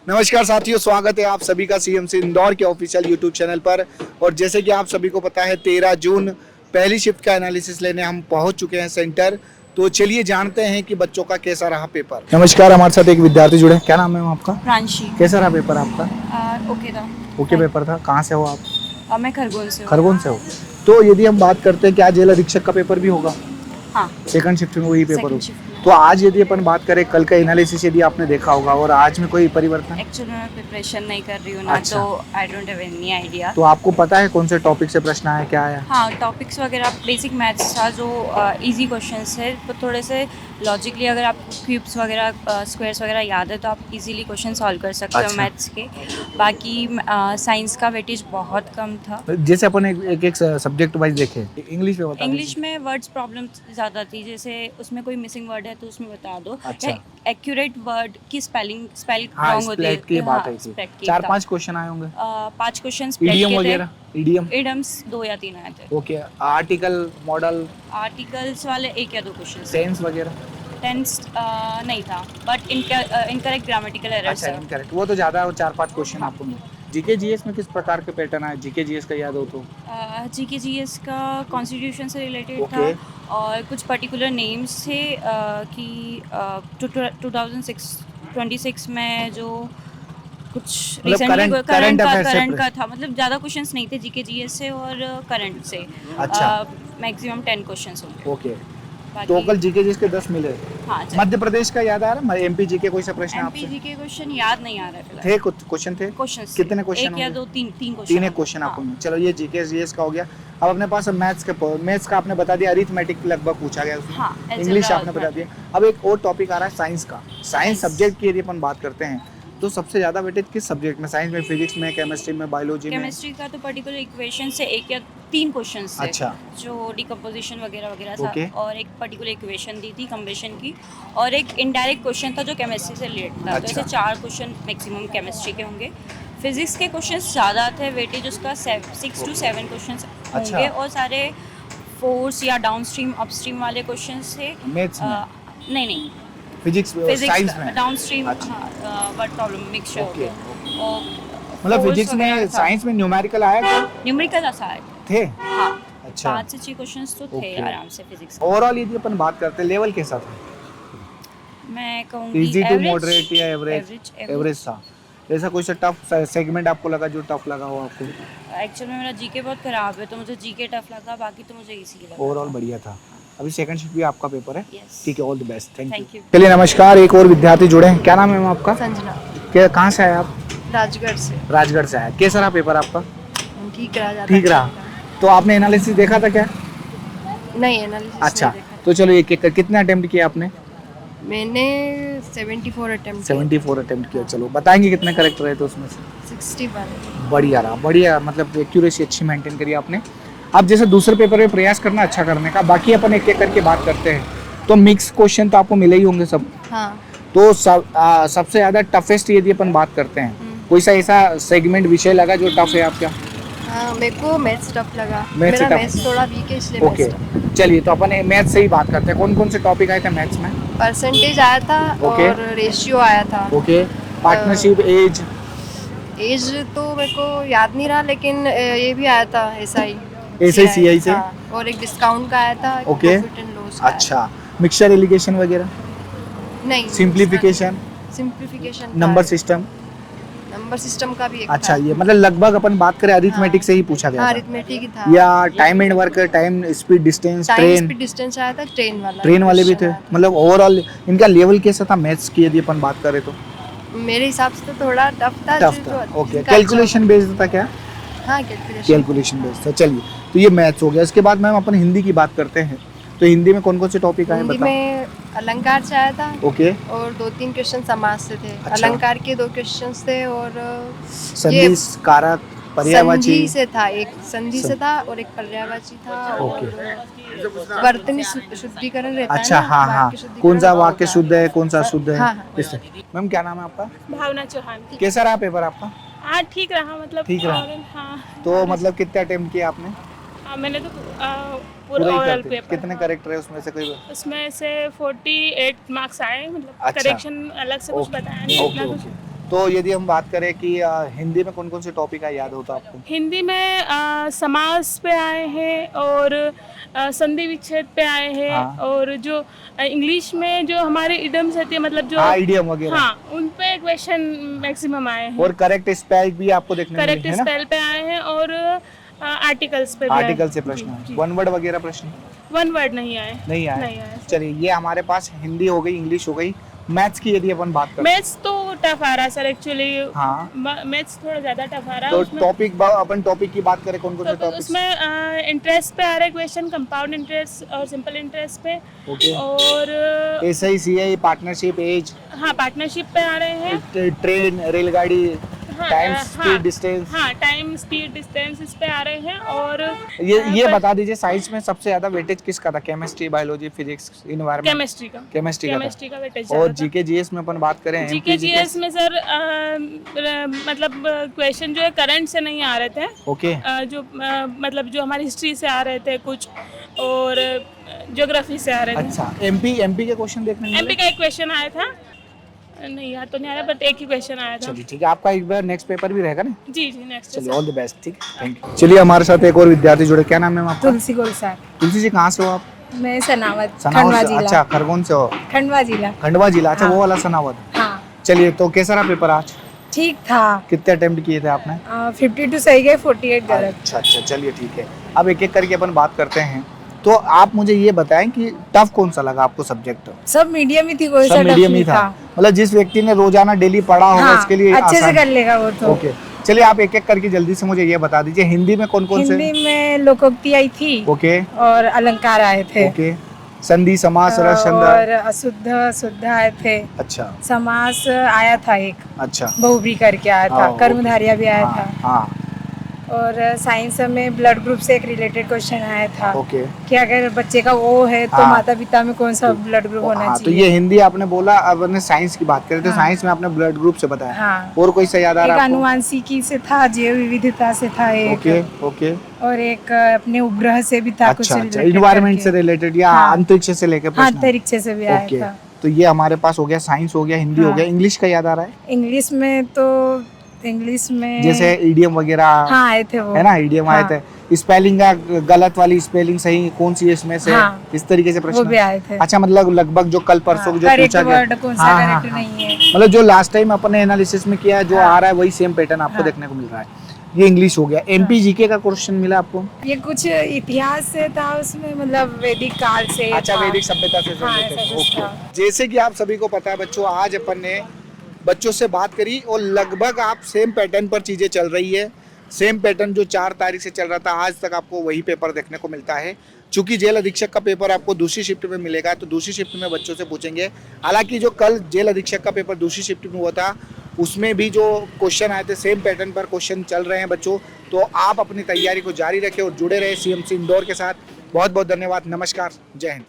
नमस्कार साथियों, स्वागत है आप सभी का सीएमसी इंदौर के ऑफिशियल यूट्यूब चैनल पर। और जैसे कि आप सभी को पता है 13 जून पहली शिफ्ट का एनालिसिस लेने हम पहुंच चुके हैं सेंटर। तो चलिए जानते हैं कि बच्चों का कैसा रहा पेपर। नमस्कार, हमारे साथ एक विद्यार्थी जुड़े, क्या नाम है आपका? प्रांशी। कैसा रहा पेपर आपका? ओके था। ओके पेपर था। कहाँ से हो आप? मैं खरगोन से हूँ। खरगोन से हो। तो यदि हम बात करते हैं कि आज जेल अधीक्षक का पेपर भी होगा? हाँ, सेकंड शिफ्ट में वही पेपर सेकंड होगा। शिफ्ट में। तो आज यदि अपन बात करें कल का एनालिसिस यदि आपने देखा होगा और आज में कोई परिवर्तन? एक्चुअली मैं प्रिपरेशन नहीं कर रही हूँ ना, अच्छा। तो I don't have any idea. तो आपको पता है कौन से टॉपिक से प्रश्न आया, क्या आया? हाँ, टॉपिक्स वगैरह बेसिक मैथ्स था जो इजी क्वेश्चंस है, तो थोड़े से लॉजिकली अगर आपको क्यूब्स वगैरह स्क्वायर्स वगैरह याद है तो आप इजीली क्वेश्चन सॉल्व कर सकते हो अच्छा। मैथ्स के। बाकी साइंस का वेटेज बहुत कम था। जैसे अपन एक सब्जेक्ट वाइज देखे, इंग्लिश में बता इंग्लिश में वर्ड्स प्रॉब्लम ज़्यादा थी, जैसे उसमें कोई मिसिंग वर्ड है तो उसमें बता दो। अच्छा। एक्यूरेट वर्ड की स्पेल हाँ, रॉन्ग होती स्प्लिट की बात है। स्प्लिट की 4-5 क्वेश्चन आए होंगे। 5 क्वेश्चन इडियम वगैरह, इडियम। इडम्स 2 या 3 आए थे। ओके, आर्टिकल, मॉडल, आर्टिकल्स वाले 1 या 2 क्वेश्चन। टेंस वगैरह। टेंस नहीं था, बट इनकरेक्ट ग्रामेटिकल एरर्स अच्छा, है। इनकरेक्ट, वो तो ज़्यादा 4-5 क्वेश्चन हाँ। आपको मिले। जीके जीएस में किस प्रकार के पैटर्न आए? जीके जीएस का याद हो तो? जीके जीएस का कॉन्स्टिट्यूशन से रिलेटेड था, ओके। और कुछ पर्टिकुलर नेम्स थे कि 2026 में जो कुछ मतलब रिसेंटली करंट करंट अफेयर से करंट का था। मतलब ज़्यादा क्वेश्चंस नहीं थे जीके जीएस से और करंट से। अच्छा। मैक्सिमम 10 क्वेश्चंस होंगे। ओके। बाकी टोटल जीके जीएस के 10 मिले। हाँ, मध्य प्रदेश का याद आ रहा है? एमपी जीके कोई सा प्रश्न एमपी आपसे? जीके क्वेश्चन याद नहीं आ रहा है फिलहाल। थे कुछ क्वेश्चन थे? क्वेश्चंस कितने क्वेश्चन 1 या होंगे? 2 3 क्वेश्चन। तीन एक क्वेश्चन आपको मिले। चलो, ये जीके जीएस का हो गया। अब अपने पास मैथ्स का आपने बता दिया, अरिथमेटिक लगभग पूछा गया उसमें। हाँ, इंग्लिश आपने बता दिया। अब एक और टॉपिक आ रहा है साइंस का। साइंस सब्जेक्ट की यदि अपन बात करते हैं तो सबसे ज्यादा वेटेज किस सब्जेक्ट में? साइंस में, फिजिक्स में, केमिस्ट्री में, बायोलॉजी में? केमिस्ट्री का तो पर्टिकुलर इक्वेशन से 1 या 3 क्वेश्चन थे। अच्छा। जो डिकम्पोजिशन वगैरह वगैरह था। ओके। और एक पर्टिकुलर इक्वेशन दी थी कम्बिशन की, और एक इनडायरेक्ट क्वेश्चन था जो केमिस्ट्री से रिलेटेड था। तो अच्छा। ऐसे 4 क्वेश्चन मैक्सिमम केमिस्ट्री के होंगे। फिजिक्स के क्वेश्चंस ज़्यादा थे, वेटेज उसका 6 to 7 क्वेश्चंस अच्छा। होंगे, और सारे फोर्स या डाउनस्ट्रीम अपस्ट्रीम वाले क्वेश्चंस थे। मैथ्स में? नहीं, फिजिक्स साइंस में? डाउनस्ट्रीम। अच्छा। हाँ, वर्ड प्रॉब्लम मिक्सचर हो ओके, गया। और मतलब force फिजिक्स वगैरह में, था। साइंस में न्यूमेरिकल आया क्या? न्यूमेरिकल आसान थे? हाँ, अच्छा। 5 से 6 क्वेश्चंस तो थे ओके। आराम से फिजिक्स। ओवरऑल यदि अपन बात करते हैं लेवल कैसा था? मैं कहूँगी इजी टू एवरेज। मॉडरेट या एवरेज? एवरेज था। ऐसा कोई सा टफ सेगमेंट आपको लगा जो टफ लगा हो आपको? एक्चुअली मेरा जीके बहुत खराब है, तो मुझे जीके टफ लगा, बाकी तो मुझे इजी लगा। ओवरऑल बढ़िया था। अभी सेकंड शिफ्ट भी आपका पेपर है? Yes. ठीक है, all the best, thank Thank you. you. चलिए, नमस्कार, एक और विद्यार्थी जुड़े हैं, क्या नाम है मैम आपका? संजना, क्या, कहाँ से आए आप? राजगढ़ से। राजगढ़ से आए। कैसा रहा पेपर आपका? ठीक रहा ज़्यादा ठीक रहा। तो आपने एनालिसिस देखा था क्या? नहीं, एनालिसिस अच्छा। नहीं देखा। तो चलो, एक एक कर कितने अटेम्प्ट किए आपने? मैंने 74 अटेम्प्ट 74 अटेम्प्ट किया। चलो, बताएंगे कितने करेक्ट रहे थे उसमें से? 61। बढ़िया रहा, बढ़िया, मतलब एक्यूरेसी अच्छी मेंटेन करी आपने। अब जैसे दूसरे पेपर में प्रयास करना अच्छा करने का, बाकी अपन एक एक करके बात करते हैं। तो मिक्स क्वेश्चन तो आपको मिले ही होंगे सब। हाँ। तो सबसे ज़्यादा टफेस्ट यदि अपन बात करते हैं, कोई सा ऐसा सेगमेंट विषय लगा जो टफ है आपका? हाँ, मेरे को मैथ्स टफ लगा। मैथ्स मेरा tough। मैथ्स थोड़ा वीक है, इसलिए ओके, मैथ्स टफ। चलिए, तो अपन मैथ्स से ही बात करते हैं। कौन कौन से टॉपिक आए थे मैथ्स में? परसेंटेज आया था। ओके। और रेशियो आया था। ओके। Partnership, as? एज तो मेरे को याद नहीं रहा, लेकिन ये भी आया था SI CI से? हाँ, और एक डिस्काउंट का आया था। ओके। प्रॉफिट एंड लॉस का आया अच्छा। मिक्सचर एलिगेशन वगैरह? था। नहीं, simplification? Simplification, number system? Number system का भी एक अच्छा, था। ये मतलब लगभग अपन बात करें अरिथमेटिक से ही पूछा गया हाँ, था? अरिथमेटिक ही था। या time and work, time, speed, distance, time train? Speed distance आया था, ट्रेन वाले भी थे। क्वेश्चन आया था। मतलब ओवरऑल इनका लेवल कैसा था मैथ्स की यदि अपन बात करें तो? मेरे हिसाब से तो थोड़ा टफ था। टफ था। ओके। कैलकुलेशन बेस्ड था क्या? हाँ, कैलकुलेशन बेस्ड था। चलिए, तो ये मैथ्स हो गया। इसके बाद मैम अपन हिंदी की बात करते हैं। तो हिंदी में कौन कौन से टॉपिक आए हिंदी बताओ? में अलंकार से आया था। ओके। और 2-3 क्वेश्चन समास से थे। अच्छा। अलंकार के 2 क्वेश्चंस थे, और संधि, कारक, पर्यायवाची? संधि से था, एक संधि से था और एक पर्यायवाची था। ओके। और वर्तनी शुद्धिकरण रहता है अच्छा, ना, हाँ हाँ, वाक्य शुद्धिकरण कौन सा वो वाक्य था। शुद्ध है, कौन सा शुद्ध है? हाँ, हाँ। इससे। मैम, क्या नाम है आपका? भावना चौहान। कैसा रहा पेपर आपका? हाँ, ठीक रहा, मतलब ठीक रहा। हाँ। तो मतलब कितने अटेम्प्ट किए आपने? मैंने तो पूरा ही ओवरऑल करते? पेपर। कितने करेक्ट रहे उसमें से? कोई? उसमें से 48 मार्क्स आए, मतलब अच्छा। करेक्शन अलग से कुछ ओके। बताया नहीं, ओके, इतना कुछ। ओके। तो यदि हम बात करें कि हिंदी में कौन कौन से टॉपिक है याद होता आपको? हिंदी में समास पे आए हैं और संधि विच्छेद पे आए हैं। हाँ। और जो इंग्लिश में जो हमारे इडियम्स रहती है मतलब जो हाँ, idiom वगैरह। हाँ उन पे क्वेश्चन मैक्सिमम आए हैं। और करेक्ट स्पेल भी आपको देखने को करेक्ट मिले, है ना? स्पेल पे आए हैं और आर्टिकल्स पे भी आए आर्टिकल हैं। से जी, प्रश्न जी। वन वर्ड वगैरह प्रश्न वन वर्ड नहीं आए। नहीं आए। नहीं आए। चलिए, ये हमारे पास हिंदी हो गई, इंग्लिश हो गई। मैथ्स की यदि अपन बात करें मैथ्स तो टफ आ रहा है सर एक्चुअली। हाँ। मैथ्स थोड़ा ज्यादा टफ आ रहा है तो उसमें। अपन टॉपिक की बात करें, कौन कौन से तो टॉपिक? उसमें इंटरेस्ट पे आ रहा है क्वेश्चन, कंपाउंड इंटरेस्ट और सिंपल इंटरेस्ट पे। ओके। और एसआई सीआई, पार्टनरशिप, एज, हाँ पार्टनरशिप पे आ रहे हैं। ट्रेन, रेलगाड़ी, हाँ, टाइम, हाँ, स्पीड, डिस्टेंस। हाँ टाइम स्पीड डिस्टेंस इस पे आ रहे हैं। और ये बता दीजिए, साइंस में सबसे ज्यादा वेटेज किसका था? Chemistry, biology, physics, environment? Chemistry का। केमिस्ट्री केमिस्ट्री का वेटेज और जीके जीएस में अपन बात करें, जीके जीएस में सर मतलब क्वेश्चन जो है करंट से नहीं आ रहे थे। ओके। मतलब जो हमारी हिस्ट्री से आ रहे थे कुछ और ज्योग्राफी से आ रहे थे। अच्छा, एमपी के क्वेश्चन देखने एमपी मिले? का एक क्वेश्चन आया था, नहीं याद तो नहीं आ रहा बट एक ही क्वेश्चन आया था। चलिए ठीक है, आपका एक बार नेक्स्ट पेपर भी रहेगा ना? जी जी नेक्स्ट। चलिए, ऑल द बेस्ट। ठीक है, थैंक यू। चलिए, हमारे साथ एक और विद्यार्थी जुड़े। क्या नाम है आपका? तुलसी गोलसार। तुलसी जी, कहाँ से हो आप? मैं सनावत, सनावद खंडवा से। जिला। अच्छा, खरगोन से हो? खंडवा जिला। खंडवा जिला। अच्छा, हाँ। वो वाला सनावद। हाँ चलिए, तो कैसा रहा पेपर आज? ठीक था। कितने अटेम्प्ट किए थे आपने? 52 सही गए, 48 गलत। अच्छा, चलिए ठीक है। अब एक एक करके अपन बात करते हैं। तो आप मुझे ये बताएं कि टफ कौन सा लगा आपको सब्जेक्ट? सब मीडियम ही थी, कोई सा सब टफ मीडियम ही नहीं था। मतलब जिस व्यक्ति ने रोजाना डेली पढ़ा होगा हाँ, उसके लिए अच्छे से आसान। कर लेगा वो तो। ओके, चलिए आप एक एक करके जल्दी से मुझे ये बता दीजिए, हिंदी में कौन कौन से? हिंदी में लोकोक्ति आई थी ओके। और अलंकार आए थे। ओके। संधि, समास, रस, छंद। और अशुद्ध शुद्ध आए थे। अच्छा समास आया था एक, अच्छा। बहुव्रीहि करके आया था। हाँ, कर्मधारय भी आया हाँ, था। हाँ। और साइंस में ब्लड ग्रुप से एक रिलेटेड क्वेश्चन आया था ओके। कि अगर बच्चे का ओ है तो हाँ। माता पिता में कौन सा ब्लड ग्रुप होना हाँ, तो चाहिए। ये हिंदी आपने बोला। अब अपने साइंस की बात करें तो हाँ। साइंस में आपने ब्लड ग्रुप से बताया। हाँ। और कोई सा याद आ एक रहा है आपको? आनुवांशिकी से था, जैव विविधता से था एक। Okay, okay. और एक अपने उपग्रह से भी था, कुछ अच्छा, अच्छा, related इन्वायरमेंट करके। से रिलेटेड या हाँ। अंतरिक्ष से लेकर हाँ, प्रश्न? अंतरिक्ष से भी आया ओके, था। तो ये हमारे पास हो गया, साइंस हो गया, हिंदी हो हाँ। गया। इंग्लिश का याद आ रहा है? इंग्लिश में तो इंग्लिश में जैसे इडियम वगैरह, हाँ आए थे वो, है ना? इडियम आए हाँ। थे। स्पेलिंग का गलत वाली स्पेलिंग सही कौन सी है इसमें से? हाँ। इस तरीके से वो भी प्रश्न। आए थे। अच्छा, मतलब लगभग जो कल परसों जो करेक्ट पूछा गया, वर्ड कौन सा हाँ, हाँ, करेक्ट हाँ। नहीं है। मतलब जो लास्ट टाइम अपने एनालिसिस में किया है, जो हाँ। आ रहा है वही सेम पैटर्न आपको हाँ। देखने को मिल रहा है। ये इंग्लिश हो गया। एमपी जीके का क्वेश्चन मिला आपको? ये कुछ इतिहास से था उसमें, मतलब वैदिक काल से अच्छा, था। वैदिक सभ्यता से हाँ, related। ऐसा कुछ ओके। था। जैसे कि आप सभी को पता है बच्चों, आज अपन ने बच्चों से बात करी और लगभग आप सेम पैटर्न पर चीज़ें चल रही है। सेम पैटर्न जो 4 तारीख से चल रहा था, आज तक आपको वही पेपर देखने को मिलता है। चूंकि जेल अधीक्षक का पेपर आपको दूसरी शिफ्ट में मिलेगा, तो दूसरी शिफ्ट में बच्चों से पूछेंगे। हालांकि जो कल जेल अधीक्षक का पेपर दूसरी शिफ्ट में हुआ था, उसमें भी जो क्वेश्चन आए थे सेम पैटर्न पर क्वेश्चन चल रहे हैं बच्चों। तो आप अपनी तैयारी को जारी रखें और जुड़े रहे सीएमसी इंदौर के साथ। बहुत बहुत धन्यवाद। नमस्कार, जय हिंद।